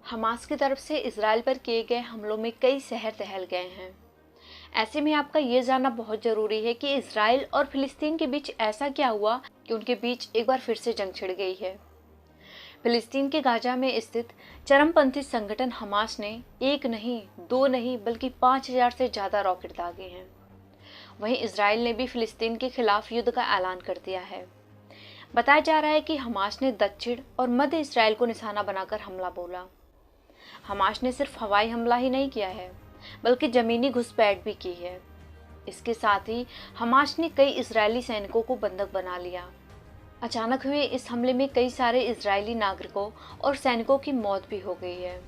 Hamas की तरफ से इजराइल पर किए गए हमलों में कई शहर दहल गए हैं। ऐसे में आपका ये जानना बहुत ज़रूरी है कि इजराइल और फिलिस्तीन के बीच ऐसा क्या हुआ कि उनके बीच एक बार फिर से जंग छिड़ गई है। फिलिस्तीन के गाजा में स्थित चरमपंथी संगठन हमास ने एक नहीं, दो नहीं, बल्कि 5,000 से ज़्यादा रॉकेट दागे हैं। वहीं इजराइल ने भी फिलिस्तीन के खिलाफ युद्ध का ऐलान कर दिया है। बताया जा रहा है कि हमास ने दक्षिण और मध्य इजराइल को निशाना बनाकर हमला बोला। हमास ने सिर्फ हवाई हमला ही नहीं किया है, बल्कि जमीनी घुसपैठ भी की है। इसके साथ ही हमास ने कई इजरायली सैनिकों को बंधक बना लिया। अचानक हुए इस हमले में कई सारे इजरायली नागरिकों और सैनिकों की मौत भी हो गई है।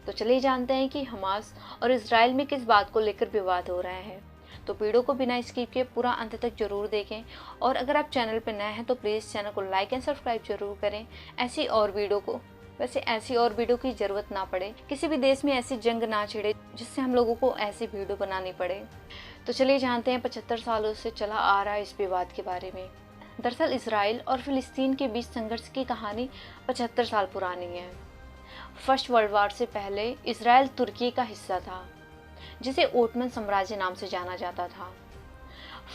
तो चलिए जानते हैं कि हमास और इजराइल में किस बात को लेकर विवाद हो रहा है। तो वीडियो को बिना स्किप किए पूरा अंत तक जरूर देखें, और अगर आप चैनल पर नए हैं तो प्लीज़ चैनल को लाइक एंड सब्सक्राइब जरूर करें। ऐसी और वीडियो की ज़रूरत ना पड़े, किसी भी देश में ऐसी जंग ना छिड़े जिससे हम लोगों को ऐसी वीडियो बनानी पड़े। तो चलिए जानते हैं 75 सालों से चला आ रहा है इस विवाद के बारे में। दरअसल इजराइल और फिलिस्तीन के बीच संघर्ष की कहानी 75 साल पुरानी है। फर्स्ट वर्ल्ड वॉर से पहले इजराइल तुर्की का हिस्सा था, जिसे ओटमन साम्राज्य नाम से जाना जाता था।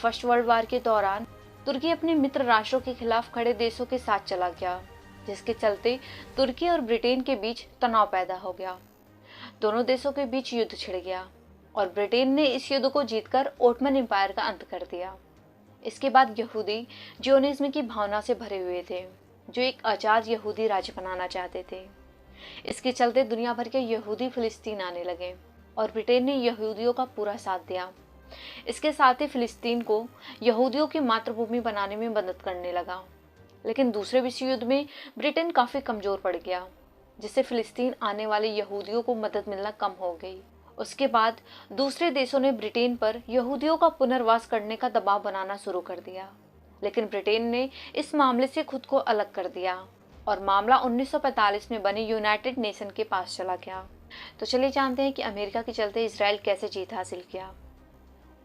फर्स्ट वर्ल्ड वॉर के दौरान तुर्की अपने मित्र राष्ट्रों के खिलाफ खड़े देशों के साथ चला गया, जिसके चलते तुर्की और ब्रिटेन के बीच तनाव पैदा हो गया। दोनों देशों के बीच युद्ध छिड़ गया और ब्रिटेन ने इस युद्ध को जीतकर ओटमन एम्पायर का अंत कर दिया। इसके बाद यहूदी जियोनिज्म की भावना से भरे हुए थे, जो एक आज़ाद यहूदी राज्य बनाना चाहते थे। इसके चलते दुनिया भर के यहूदी फिलिस्तीन आने लगे और ब्रिटेन ने यहूदियों का पूरा साथ दिया। इसके साथ ही फिलिस्तीन को यहूदियों की मातृभूमि बनाने में मदद करने लगा। लेकिन दूसरे विश्व युद्ध में ब्रिटेन काफ़ी कमज़ोर पड़ गया, जिससे फिलिस्तीन आने वाले यहूदियों को मदद मिलना कम हो गई। उसके बाद दूसरे देशों ने ब्रिटेन पर यहूदियों का पुनर्वास करने का दबाव बनाना शुरू कर दिया, लेकिन ब्रिटेन ने इस मामले से खुद को अलग कर दिया और मामला 1945 में बने यूनाइटेड नेशन के पास चला गया। तो चलिए जानते हैं कि अमेरिका के चलते इजराइल कैसे जीत हासिल किया।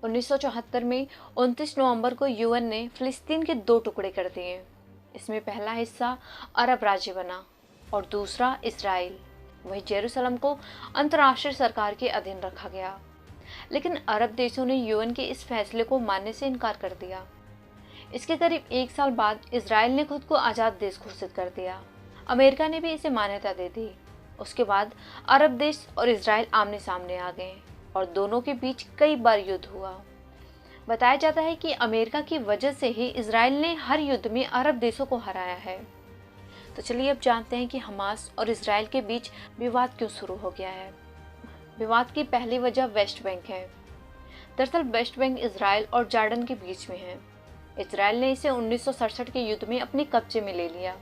1974 में 29 नवंबर को यूएन ने फिलिस्तीन के 2 टुकड़े कर दिए। इसमें पहला हिस्सा अरब राज्य बना और दूसरा इजराइल। वहीं जेरूसलम को अंतर्राष्ट्रीय सरकार के अधीन रखा गया, लेकिन अरब देशों ने यूएन के इस फैसले को मानने से इनकार कर दिया। इसके करीब 1 साल बाद इजराइल ने खुद को आज़ाद देश घोषित कर दिया। अमेरिका ने भी इसे मान्यता दे दी। उसके बाद अरब देश और इजराइल आमने सामने आ गए और दोनों के बीच कई बार युद्ध हुआ। बताया जाता है कि अमेरिका की वजह से ही इजराइल ने हर युद्ध में अरब देशों को हराया है। तो चलिए अब जानते हैं कि हमास और इजराइल के बीच विवाद क्यों शुरू हो गया है। विवाद की पहली वजह वेस्ट बैंक है। दरअसल वेस्ट बैंक इजराइल और जॉर्डन के बीच में है। इजराइल ने इसे 1967 के युद्ध में अपने कब्जे में ले लिया,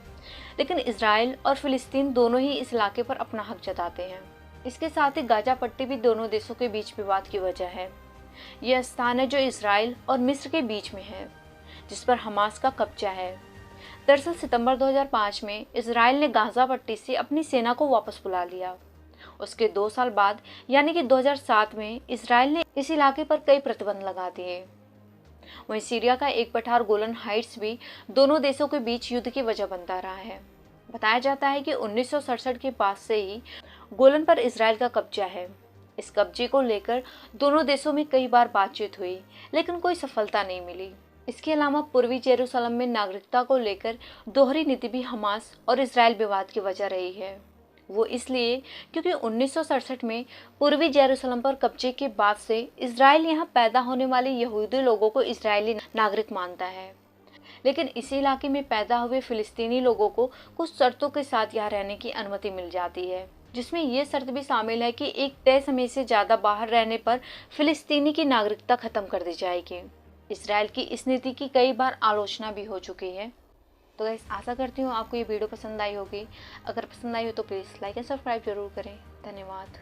लेकिन इजराइल और फिलिस्तीन दोनों ही इस इलाके पर अपना हक जताते हैं। इसके साथ ही गाजा पट्टी भी दोनों देशों के बीच विवाद की वजह है। यह स्थान है जो इजराइल और मिस्र के बीच में है, जिस पर हमास का कब्जा है। दरअसल सितंबर 2005 में इजराइल ने गाजा पट्टी से अपनी सेना को वापस बुला लिया। उसके 2 साल बाद यानी कि 2007 में इजराइल ने इस इलाके पर कई प्रतिबंध लगा दिए। वहीं सीरिया का एक पठार गोलन हाइट्स भी दोनों देशों के बीच युद्ध की वजह बनता रहा है। बताया जाता है कि 1967 के बाद से ही गोलन पर इजराइल का कब्जा है। इस कब्जे को लेकर दोनों देशों में कई बार बातचीत हुई, लेकिन कोई सफलता नहीं मिली। इसके अलावा पूर्वी जेरूसलम में नागरिकता को लेकर दोहरी नीति भी हमास और इजराइल विवाद की वजह रही है। वो इसलिए क्योंकि 1967 में पूर्वी जेरूसलम पर कब्जे के बाद से इजराइल यहाँ पैदा होने वाले यहूदी लोगों को इजरायली नागरिक मानता है, लेकिन इसी इलाके में पैदा हुए फिलिस्तीनी लोगों को कुछ शर्तों के साथ यहाँ रहने की अनुमति मिल जाती है, जिसमें ये शर्त भी शामिल है कि एक तय समय से ज़्यादा बाहर रहने पर फिलिस्तीनी की नागरिकता खत्म कर दी जाएगी। इजराइल की इस नीति की कई बार आलोचना भी हो चुकी है। तो गाइस, आशा करती हूँ आपको ये वीडियो पसंद आई होगी। अगर पसंद आई हो तो प्लीज़ लाइक एंड सब्सक्राइब जरूर करें। धन्यवाद।